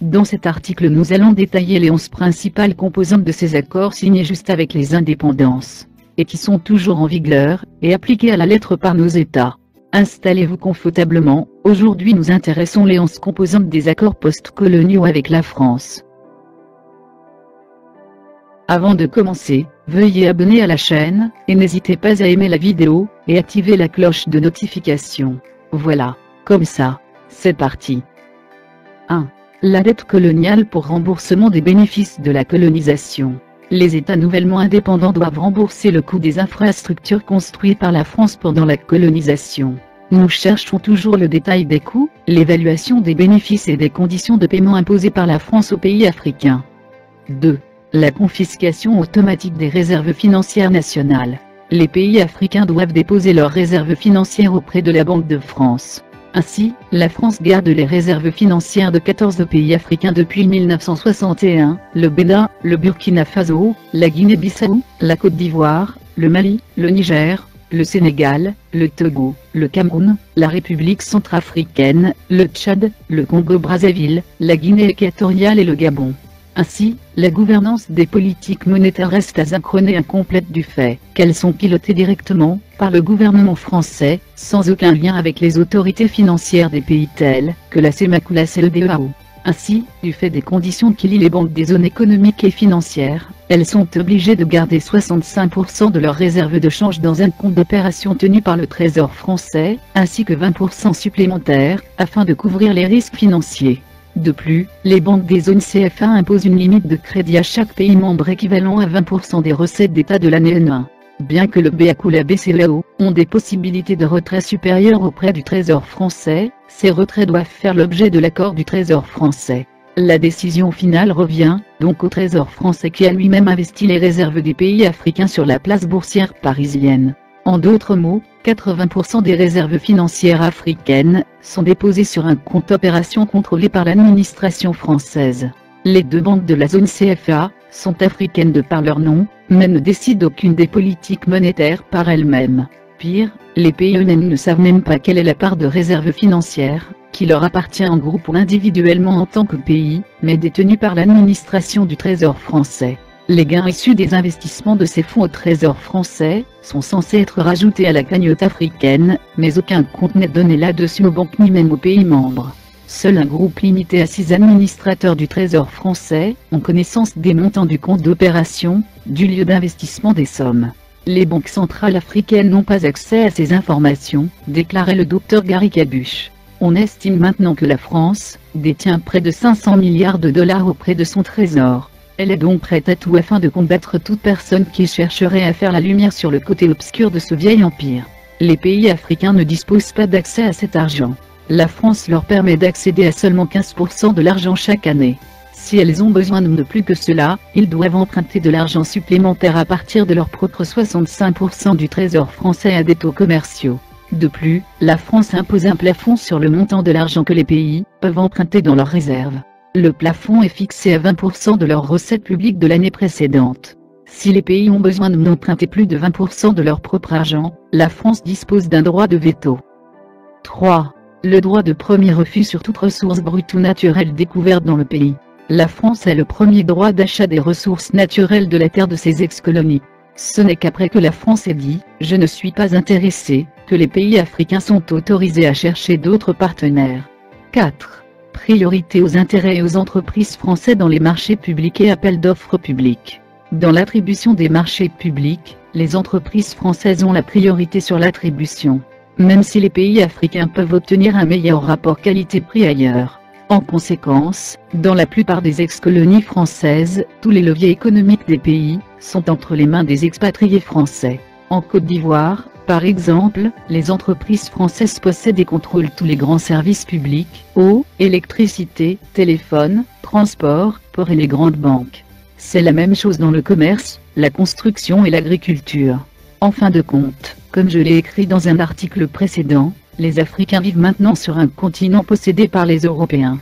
Dans cet article nous allons détailler les 11 principales composantes de ces accords signés juste avec les indépendances, et qui sont toujours en vigueur, et appliqués à la lettre par nos États. Installez-vous confortablement, aujourd'hui nous intéressons les 11 composantes des accords post-coloniaux avec la France. Avant de commencer, veuillez abonner à la chaîne, et n'hésitez pas à aimer la vidéo, et activer la cloche de notification. Voilà, comme ça, c'est parti. 1. La dette coloniale pour remboursement des bénéfices de la colonisation. Les États nouvellement indépendants doivent rembourser le coût des infrastructures construites par la France pendant la colonisation. Nous cherchons toujours le détail des coûts, l'évaluation des bénéfices et des conditions de paiement imposées par la France aux pays africains. 2. La confiscation automatique des réserves financières nationales. Les pays africains doivent déposer leurs réserves financières auprès de la Banque de France. Ainsi, la France garde les réserves financières de 14 pays africains depuis 1961, le Bénin, le Burkina Faso, la Guinée-Bissau, la Côte d'Ivoire, le Mali, le Niger, le Sénégal, le Togo, le Cameroun, la République centrafricaine, le Tchad, le Congo-Brazzaville, la Guinée équatoriale et le Gabon. Ainsi, la gouvernance des politiques monétaires reste asynchronée et incomplète du fait qu'elles sont pilotées directement par le gouvernement français, sans aucun lien avec les autorités financières des pays tels que la CEMAC ou la CEDEAO. Ainsi, du fait des conditions qui lient les banques des zones économiques et financières, elles sont obligées de garder 65% de leurs réserves de change dans un compte d'opération tenu par le Trésor français, ainsi que 20% supplémentaires, afin de couvrir les risques financiers. De plus, les banques des zones CFA imposent une limite de crédit à chaque pays membre équivalent à 20% des recettes d'État de l'année N1. Bien que le BEAC ou la BCEAO ont des possibilités de retrait supérieures auprès du Trésor français, ces retraits doivent faire l'objet de l'accord du Trésor français. La décision finale revient donc au Trésor français qui a lui-même investi les réserves des pays africains sur la place boursière parisienne. En d'autres mots, 80% des réserves financières africaines sont déposées sur un compte opération contrôlé par l'administration française. Les deux banques de la zone CFA sont africaines de par leur nom, mais ne décident aucune des politiques monétaires par elles-mêmes. Pire, les pays eux-mêmes ne savent même pas quelle est la part de réserves financières qui leur appartient en groupe ou individuellement en tant que pays, mais détenue par l'administration du Trésor français. Les gains issus des investissements de ces fonds au Trésor français sont censés être rajoutés à la cagnotte africaine, mais aucun compte n'est donné là-dessus aux banques ni même aux pays membres. Seul un groupe limité à 6 administrateurs du Trésor français ont connaissance des montants du compte d'opération, du lieu d'investissement des sommes. Les banques centrales africaines n'ont pas accès à ces informations, déclarait le Dr Gary Cabuche. On estime maintenant que la France détient près de 500 milliards de dollars auprès de son trésor. Elle est donc prête à tout afin de combattre toute personne qui chercherait à faire la lumière sur le côté obscur de ce vieil empire. Les pays africains ne disposent pas d'accès à cet argent. La France leur permet d'accéder à seulement 15% de l'argent chaque année. Si elles ont besoin de plus que cela, ils doivent emprunter de l'argent supplémentaire à partir de leur propre 65% du Trésor français à des taux commerciaux. De plus, la France impose un plafond sur le montant de l'argent que les pays peuvent emprunter dans leurs réserves. Le plafond est fixé à 20% de leurs recettes publiques de l'année précédente. Si les pays ont besoin d'emprunter plus de 20% de leur propre argent, la France dispose d'un droit de veto. 3. Le droit de premier refus sur toute ressource brute ou naturelle découverte dans le pays. La France a le premier droit d'achat des ressources naturelles de la terre de ses ex-colonies. Ce n'est qu'après que la France ait dit « je ne suis pas intéressé » que les pays africains sont autorisés à chercher d'autres partenaires. 4. Priorité aux intérêts et aux entreprises françaises dans les marchés publics et appels d'offres publics. Dans l'attribution des marchés publics, les entreprises françaises ont la priorité sur l'attribution, même si les pays africains peuvent obtenir un meilleur rapport qualité-prix ailleurs. En conséquence, dans la plupart des ex-colonies françaises, tous les leviers économiques des pays sont entre les mains des expatriés français. En Côte d'Ivoire, par exemple, les entreprises françaises possèdent et contrôlent tous les grands services publics, eau, électricité, téléphone, transport, port et les grandes banques. C'est la même chose dans le commerce, la construction et l'agriculture. En fin de compte, comme je l'ai écrit dans un article précédent, les Africains vivent maintenant sur un continent possédé par les Européens.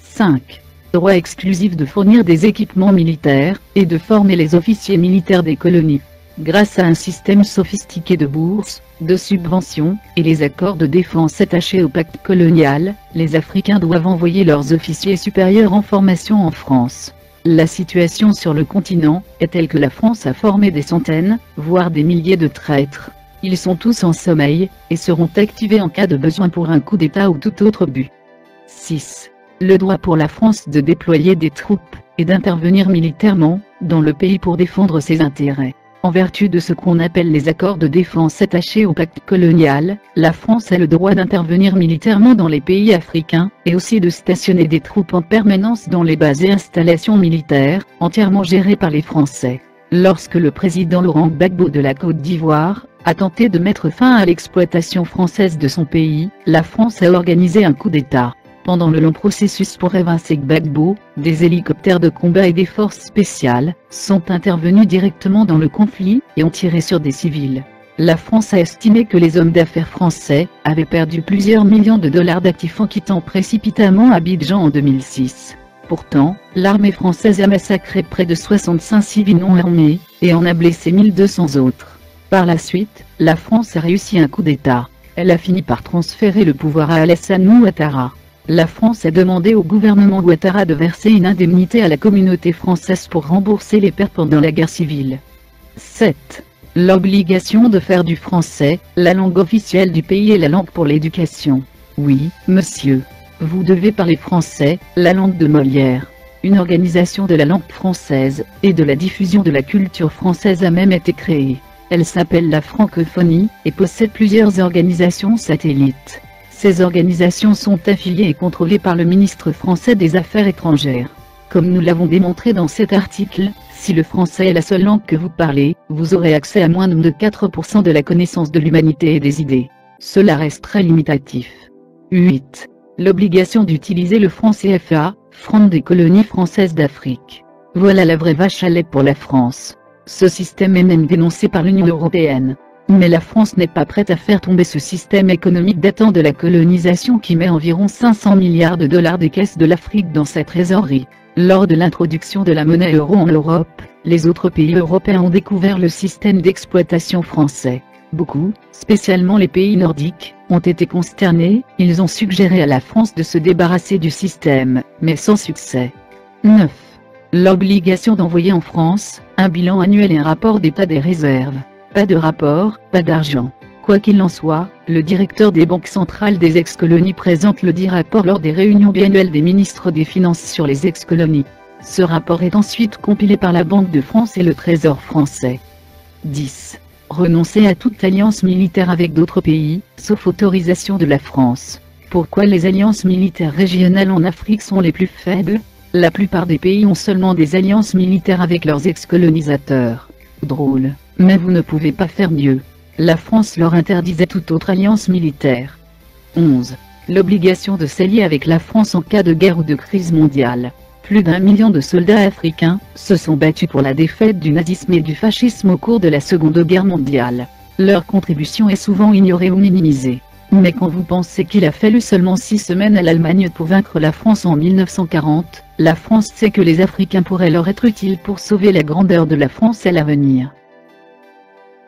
5. Droit exclusif de fournir des équipements militaires, et de former les officiers militaires des colonies. Grâce à un système sophistiqué de bourses, de subventions, et les accords de défense attachés au pacte colonial, les Africains doivent envoyer leurs officiers supérieurs en formation en France. La situation sur le continent est telle que la France a formé des centaines, voire des milliers de traîtres. Ils sont tous en sommeil, et seront activés en cas de besoin pour un coup d'État ou tout autre but. 6. Le droit pour la France de déployer des troupes, et d'intervenir militairement, dans le pays pour défendre ses intérêts. En vertu de ce qu'on appelle les accords de défense attachés au pacte colonial, la France a le droit d'intervenir militairement dans les pays africains, et aussi de stationner des troupes en permanence dans les bases et installations militaires, entièrement gérées par les Français. Lorsque le président Laurent Gbagbo de la Côte d'Ivoire a tenté de mettre fin à l'exploitation française de son pays, la France a organisé un coup d'État. Pendant le long processus pour évincer Gbagbo, des hélicoptères de combat et des forces spéciales sont intervenus directement dans le conflit et ont tiré sur des civils. La France a estimé que les hommes d'affaires français avaient perdu plusieurs millions de dollars d'actifs en quittant précipitamment Abidjan en 2006. Pourtant, l'armée française a massacré près de 65 civils non armés et en a blessé 1200 autres. Par la suite, la France a réussi un coup d'État. Elle a fini par transférer le pouvoir à Alassane Ouattara. La France a demandé au gouvernement Ouattara de verser une indemnité à la communauté française pour rembourser les pertes pendant la guerre civile. 7. L'obligation de faire du français la langue officielle du pays et la langue pour l'éducation. Oui, monsieur. Vous devez parler français, la langue de Molière. Une organisation de la langue française et de la diffusion de la culture française a même été créée. Elle s'appelle la Francophonie et possède plusieurs organisations satellites. Ces organisations sont affiliées et contrôlées par le ministre français des Affaires étrangères. Comme nous l'avons démontré dans cet article, si le français est la seule langue que vous parlez, vous aurez accès à moins de 4% de la connaissance de l'humanité et des idées. Cela reste très limitatif. 8. L'obligation d'utiliser le franc CFA, franc des colonies françaises d'Afrique. Voilà la vraie vache à lait pour la France. Ce système est même dénoncé par l'Union européenne. Mais la France n'est pas prête à faire tomber ce système économique datant de la colonisation qui met environ 500 milliards de dollars des caisses de l'Afrique dans sa trésorerie. Lors de l'introduction de la monnaie euro en Europe, les autres pays européens ont découvert le système d'exploitation français. Beaucoup, spécialement les pays nordiques, ont été consternés, ils ont suggéré à la France de se débarrasser du système, mais sans succès. 9. L'obligation d'envoyer en France un bilan annuel et un rapport d'état des réserves. Pas de rapport, pas d'argent. Quoi qu'il en soit, le directeur des banques centrales des ex-colonies présente le dit rapport lors des réunions biannuelles des ministres des Finances sur les ex-colonies. Ce rapport est ensuite compilé par la Banque de France et le Trésor français. 10. Renoncer à toute alliance militaire avec d'autres pays, sauf autorisation de la France. Pourquoi les alliances militaires régionales en Afrique sont les plus faibles? La plupart des pays ont seulement des alliances militaires avec leurs ex-colonisateurs. Drôle. Mais vous ne pouvez pas faire mieux. La France leur interdisait toute autre alliance militaire. 11. L'obligation de s'allier avec la France en cas de guerre ou de crise mondiale. Plus d'1 million de soldats africains se sont battus pour la défaite du nazisme et du fascisme au cours de la Seconde Guerre mondiale. Leur contribution est souvent ignorée ou minimisée. Mais quand vous pensez qu'il a fallu seulement 6 semaines à l'Allemagne pour vaincre la France en 1940, la France sait que les Africains pourraient leur être utiles pour sauver la grandeur de la France à l'avenir.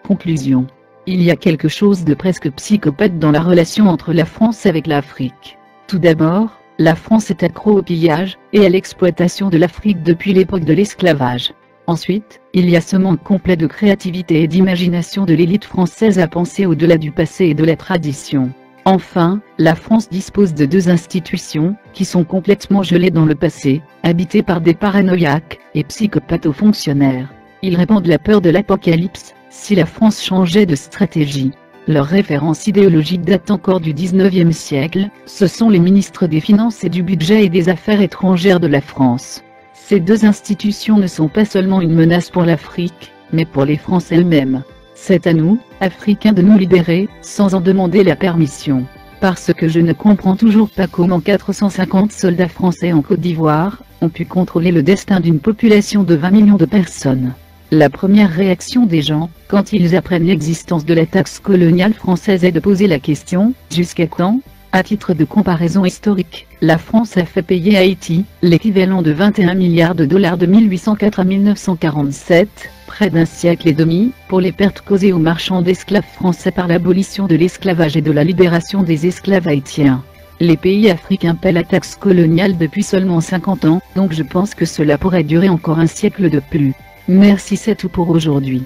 Conclusion. Il y a quelque chose de presque psychopathe dans la relation entre la France avec l'Afrique. Tout d'abord, la France est accro au pillage et à l'exploitation de l'Afrique depuis l'époque de l'esclavage. Ensuite, il y a ce manque complet de créativité et d'imagination de l'élite française à penser au-delà du passé et de la tradition. Enfin, la France dispose de 2 institutions, qui sont complètement gelées dans le passé, habitées par des paranoïaques et psychopathes aux fonctionnaires. Ils répandent la peur de l'apocalypse, si la France changeait de stratégie. Leur référence idéologique date encore du 19e siècle, ce sont les ministres des Finances et du Budget et des Affaires étrangères de la France. Ces 2 institutions ne sont pas seulement une menace pour l'Afrique, mais pour les Français eux-mêmes. C'est à nous, Africains, de nous libérer, sans en demander la permission. Parce que je ne comprends toujours pas comment 450 soldats français en Côte d'Ivoire ont pu contrôler le destin d'une population de 20 millions de personnes. La première réaction des gens, quand ils apprennent l'existence de la taxe coloniale française, est de poser la question: jusqu'à quand? À titre de comparaison historique, la France a fait payer à Haïti l'équivalent de 21 milliards de dollars de 1804 à 1947, près d'un siècle et demi, pour les pertes causées aux marchands d'esclaves français par l'abolition de l'esclavage et de la libération des esclaves haïtiens. Les pays africains paient la taxe coloniale depuis seulement 50 ans, donc je pense que cela pourrait durer encore un siècle de plus. Merci, c'est tout pour aujourd'hui.